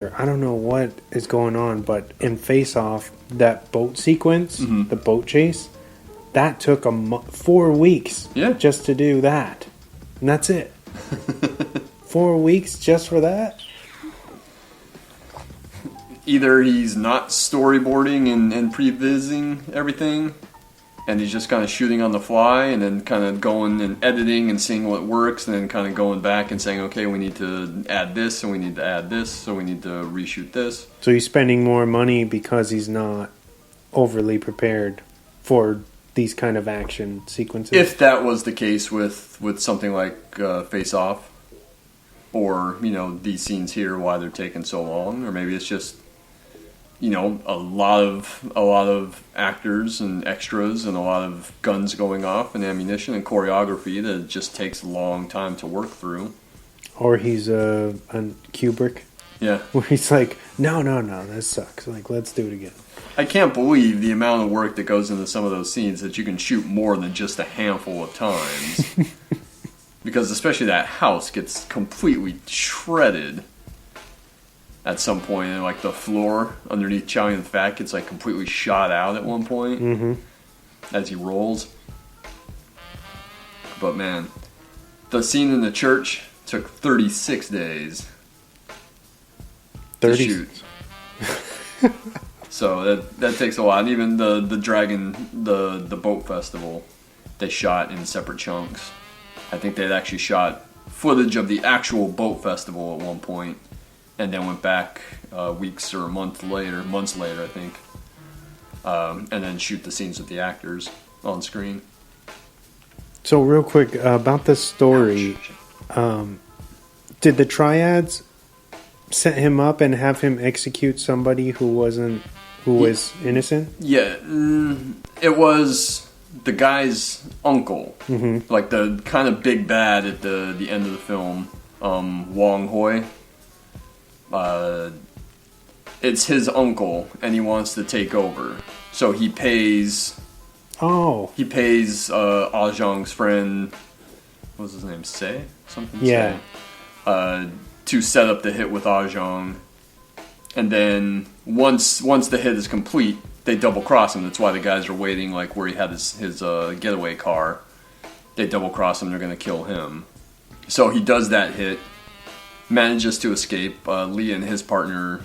I don't know what is going on, but in Face Off, that boat sequence, the boat chase, that took 4 weeks just to do that. And that's it. 4 weeks just for that? Either he's not storyboarding and pre-vising everything, and he's just kind of shooting on the fly, and then kind of going and editing and seeing what works, and then kind of going back and saying, okay, we need to add this, and we need to add this, so we need to reshoot this. So he's spending more money because he's not overly prepared for these kind of action sequences? If that was the case with something like Face Off, or, these scenes here, why they're taking so long, or maybe it's just a lot of actors and extras and a lot of guns going off and ammunition and choreography that just takes a long time to work through. Or he's a Kubrick. Yeah. Where he's like, no, that sucks. Like, let's do it again. I can't believe the amount of work that goes into some of those scenes that you can shoot more than just a handful of times. Because especially that house gets completely shredded at some point, and like the floor underneath Chow Yun Fat gets like completely shot out at one point as he rolls. But man, the scene in the church took 36 days to shoot. So that takes a lot. And even the Dragon, the boat festival, they shot in separate chunks. I think they'd actually shot footage of the actual boat festival at one point, and then went back weeks or months later, I think, and then shoot the scenes with the actors on screen. So real quick, about the story, did the Triads set him up and have him execute somebody who was innocent? Yeah, it was the guy's uncle, like the kind of big bad at the end of the film, Wong Hoi. It's his uncle, and he wants to take over. So he pays. He pays Ah Zhang's friend. What was his name? Say something. Yeah. Say, to set up the hit with Ah Zhang, and then once the hit is complete, they double cross him. That's why the guys are waiting, like where he had his getaway car. They double cross him. They're going to kill him. So he does that hit. Manages to escape. Lee and his partner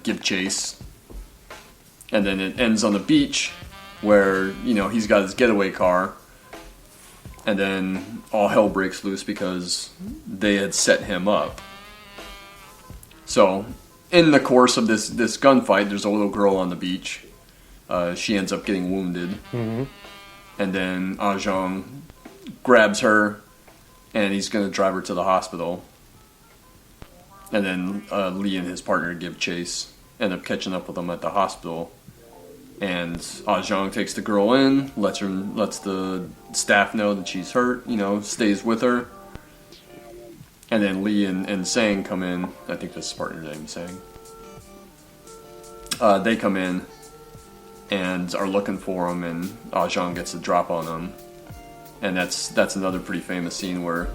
give chase, and then it ends on the beach where he's got his getaway car, and then all hell breaks loose because they had set him up. So in the course of this gunfight, there's a little girl on the beach. She ends up getting wounded, and then Ah Zhang grabs her, and he's going to drive her to the hospital. And then Lee and his partner give chase, end up catching up with them at the hospital. And Ah Zhang takes the girl in, lets the staff know that she's hurt, stays with her. And then Lee and Sang come in. I think that's his partner's name, Sang. They come in and are looking for him, and Ah Zhang gets a drop on them. And that's another pretty famous scene where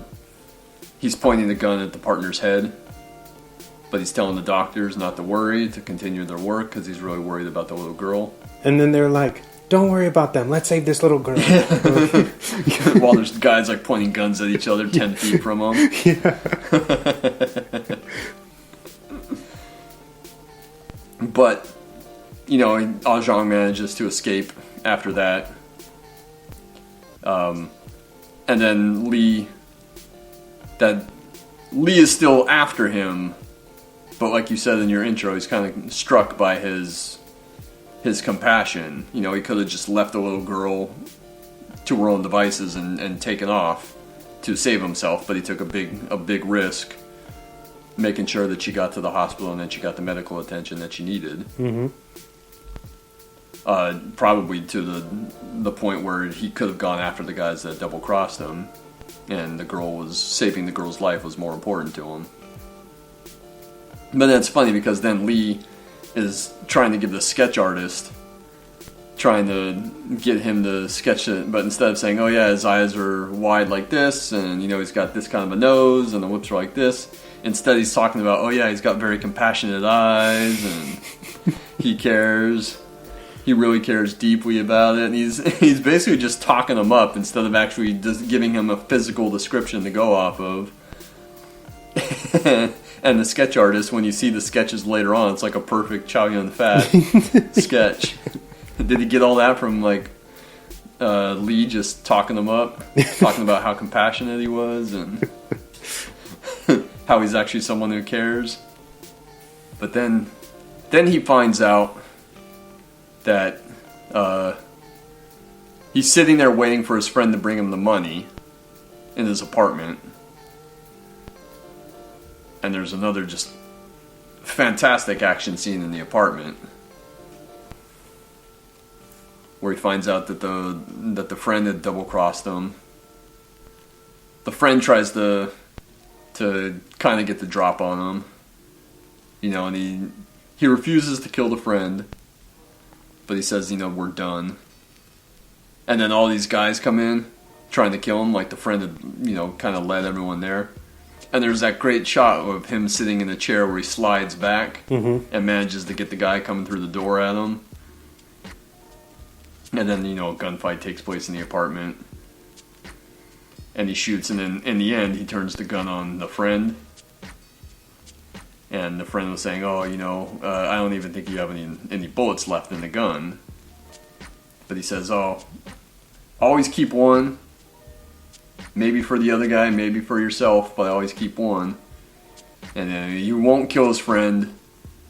he's pointing the gun at the partner's head, but he's telling the doctors not to worry, to continue their work, because he's really worried about the little girl. And then they're like, don't worry about them, let's save this little girl. While there's guys like pointing guns at each other 10 feet from them. Yeah. But, Ah Zhang manages to escape after that. And then Lee is still after him. But like you said in your intro, he's kind of struck by his compassion. He could have just left the little girl to her own devices and taken off to save himself, but he took a big risk, making sure that she got to the hospital and then she got the medical attention that she needed. Probably to the point where he could have gone after the guys that double crossed him, and saving the girl's life was more important to him. But that's funny because then Lee is trying to give the sketch artist, trying to get him to sketch it, but instead of saying, oh yeah, his eyes are wide like this, and he's got this kind of a nose, and the lips are like this, Instead, he's talking about, oh yeah, he's got very compassionate eyes, and he cares. He really cares deeply about it, and he's basically just talking him up instead of actually just giving him a physical description to go off of. And the sketch artist, when you see the sketches later on, it's like a perfect Chow Yun-Fat sketch. Did he get all that from like Lee just talking him up, talking about how compassionate he was and how he's actually someone who cares? But then he finds out that he's sitting there waiting for his friend to bring him the money in his apartment. And there's another just fantastic action scene in the apartment where he finds out that the friend had double-crossed him. The friend tries to kind of get the drop on him, you know, and he refuses to kill the friend, but he says, you know, we're done. And then all these guys come in trying to kill him, like the friend had, you know, kind of led everyone there. And there's that great shot of him sitting in a chair where he slides back and manages to get the guy coming through the door at him. And then, you know, a gunfight takes place in the apartment. And he shoots, and then in the end, he turns the gun on the friend. And the friend was saying, oh, you know, I don't even think you have any bullets left in the gun. But he says, oh, always keep one. Maybe for the other guy, maybe for yourself, but I always keep one. And then he won't kill his friend,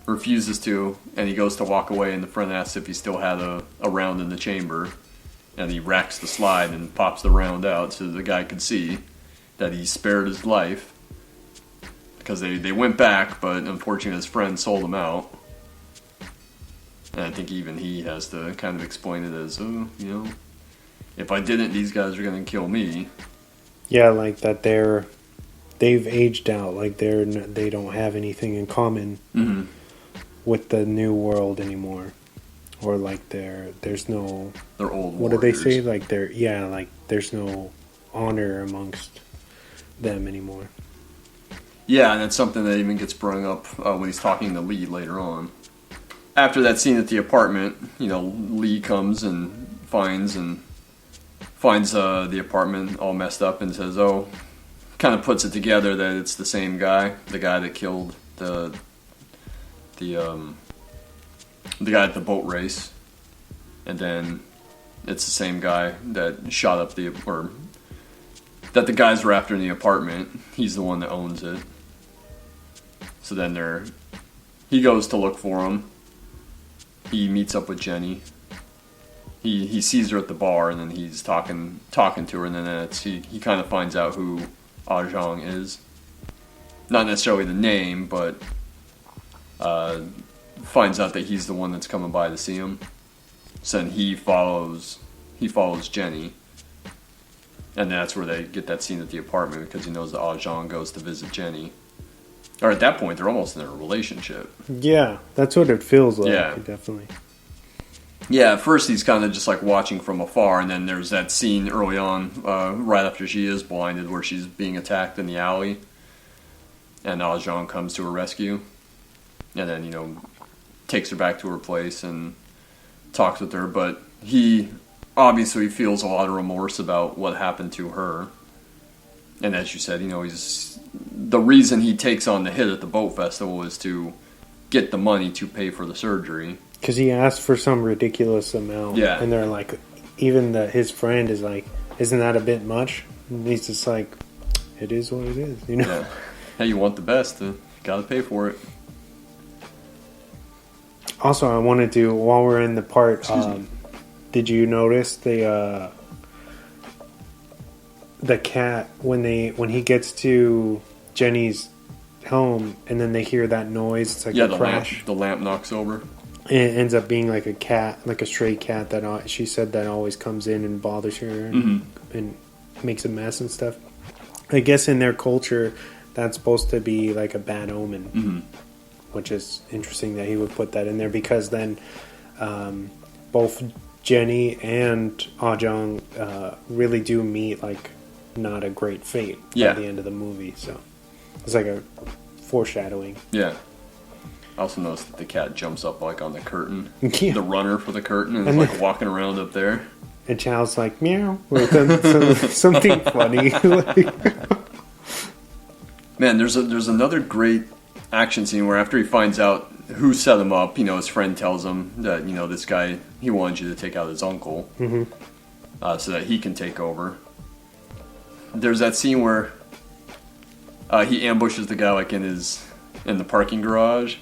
refuses to, and he goes to walk away, and the friend asks if he still had a round in the chamber. And he racks the slide and pops the round out so the guy could see that he spared his life. Because they went back, but unfortunately his friend sold him out. And I think even he has to kind of explain it as, oh, you know, if I didn't, these guys are going to kill me. Yeah, like that they've aged out, like they don't have anything in common with the new world anymore, or like there's no. They're old. What warriors. do they say? Like like there's no honor amongst them anymore. Yeah, and that's something that even gets brought up when he's talking to Lee later on. After that scene at the apartment, you know, Lee comes and finds the apartment all messed up and says, oh, kind of puts it together that it's the same guy, the guy that killed the guy at the boat race, and then it's the same guy that shot up that the guys were after in the apartment. He's the one that owns it. So then he goes to look for him. He meets up with Jenny. He sees her at the bar, and then he's talking to her, and then he kind of finds out who Ah Zhang is. Not necessarily the name, but finds out that he's the one that's coming by to see him. So then he follows Jenny, and that's where they get that scene at the apartment, because he knows that Ah Zhang goes to visit Jenny. Or at that point, they're almost in a relationship. Yeah, that's what it feels like. Yeah, definitely. Yeah, at first he's kind of just like watching from afar, and then there's that scene early on, right after she is blinded, where she's being attacked in the alley, and Ah Zhang comes to her rescue, and then, you know, takes her back to her place and talks with her, but he obviously feels a lot of remorse about what happened to her. And as you said, you know, the reason he takes on the hit at the boat festival is to get the money to pay for the surgery. Because he asked for some ridiculous amount. Yeah. And they're like, even his friend is like, isn't that a bit much? And he's just like, it is what it is, you know? Yeah. Hey, you want the best, you gotta pay for it. Also, I wanted to, while we're in the part, did you notice the cat, when he gets to Jenny's home, and then they hear that noise, it's like a crash. The lamp knocks over. And it ends up being like a cat, like a stray cat that she said that always comes in and bothers her and makes a mess and stuff. I guess in their culture, that's supposed to be like a bad omen, which is interesting that he would put that in there, because then both Jenny and Ah Zhang really do meet like not a great fate at the end of the movie. So it's like a foreshadowing. Yeah. I also noticed that the cat jumps up like on the curtain, Yeah. the runner for the curtain, and is like walking around up there. And Chow's like, meow, or something funny. Man, there's another great action scene where after he finds out who set him up, his friend tells him that, this guy, he wanted you to take out his uncle, so that he can take over. There's that scene where he ambushes the guy like in the parking garage.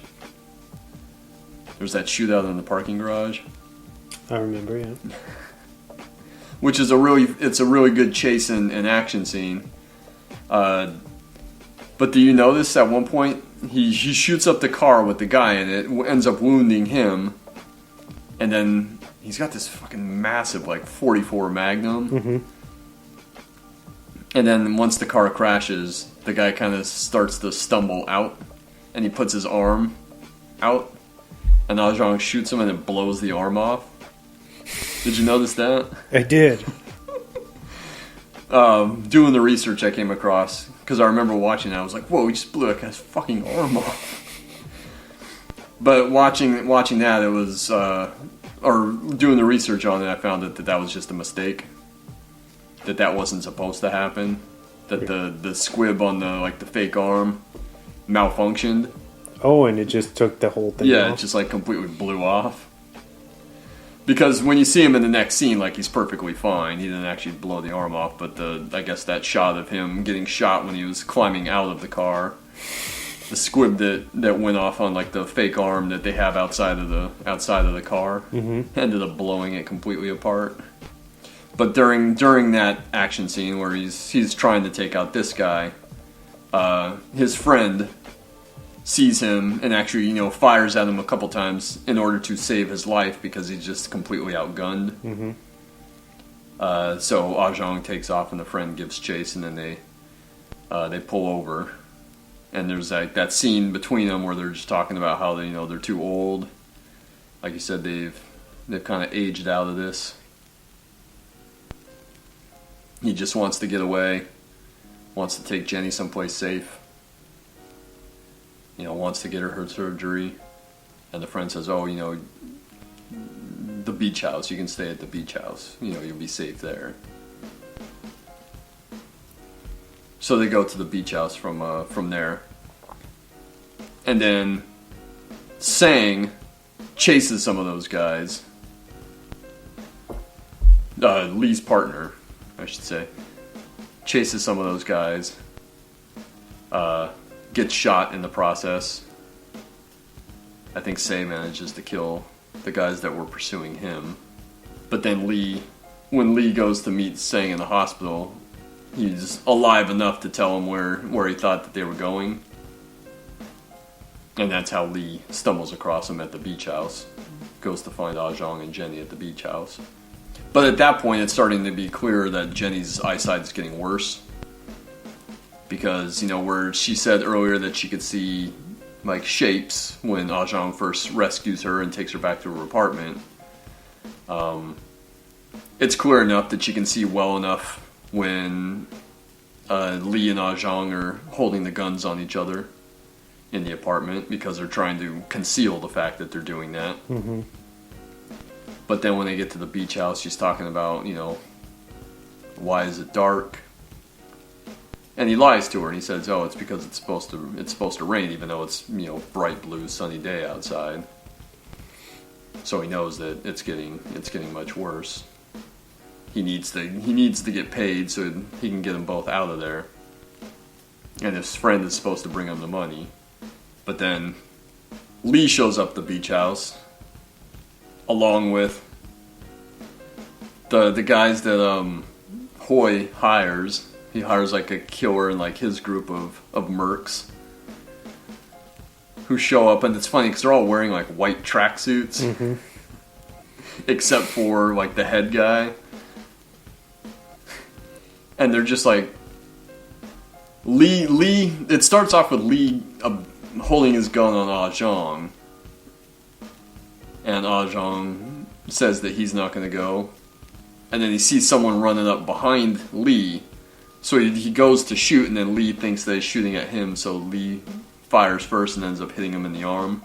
There's that shootout in the parking garage. I remember, yeah. Which is a really good chase and action scene. But do you notice at one point he shoots up the car with the guy in it, ends up wounding him, and then he's got this fucking massive like 44 Magnum. And then once the car crashes, the guy kind of starts to stumble out, and he puts his arm out, and Ajong shoots him and it blows the arm off. Did you notice that? I did. Doing the research I came across, because I remember watching it, I was like, whoa, he just blew that guy's fucking arm off. But watching that, it was, or doing the research on it, I found that was just a mistake. That wasn't supposed to happen. That the squib on the fake arm malfunctioned. Oh, and it just took the whole thing off? It just like completely blew off. Because when you see him in the next scene, like, he's perfectly fine. He didn't actually blow the arm off, but I guess that shot of him getting shot when he was climbing out of the car, the squib that went off on like the fake arm that they have outside of the car, ended up blowing it completely apart. But during that action scene where he's trying to take out this guy, his friend sees him and actually, fires at him a couple times in order to save his life because he's just completely outgunned. So Ajong takes off and the friend gives chase, and then they pull over. And there's that scene between them where they're just talking about how they're too old. Like you said, they've kind of aged out of this. He just wants to get away, wants to take Jenny someplace safe. Wants to get her surgery. And the friend says, oh, the beach house, you can stay at the beach house. You'll be safe there. So they go to the beach house from there. And then Sang chases some of those guys. Lee's partner, I should say, chases some of those guys. Gets shot in the process. I think Say manages to kill the guys that were pursuing him. But then when Lee goes to meet Sang in the hospital, he's alive enough to tell him where he thought that they were going. And that's how Lee stumbles across him at the beach house. Goes to find Ajong and Jenny at the beach house. But at that point, it's starting to be clear that Jenny's eyesight is getting worse. Because, where she said earlier that she could see, like, shapes when Ajong first rescues her and takes her back to her apartment. It's clear enough that she can see well enough when Lee and Ajong are holding the guns on each other in the apartment because they're trying to conceal the fact that they're doing that. But then when they get to the beach house, she's talking about, why is it dark? And he lies to her and he says, oh, it's because it's supposed to rain, even though it's, bright blue sunny day outside. So he knows that it's getting much worse. He needs to get paid so he can get them both out of there. And his friend is supposed to bring him the money. But then Lee shows up at the beach house along with the guys that Hoy hires. He hires like a killer and like his group of mercs who show up, and it's funny because they're all wearing like white tracksuits, except for like the head guy, and they're just like Lee. It starts off with Lee holding his gun on Ajong, and Ajong says that he's not going to go, and then he sees someone running up behind Lee. So he goes to shoot, and then Lee thinks that he's shooting at him, so Lee fires first and ends up hitting him in the arm.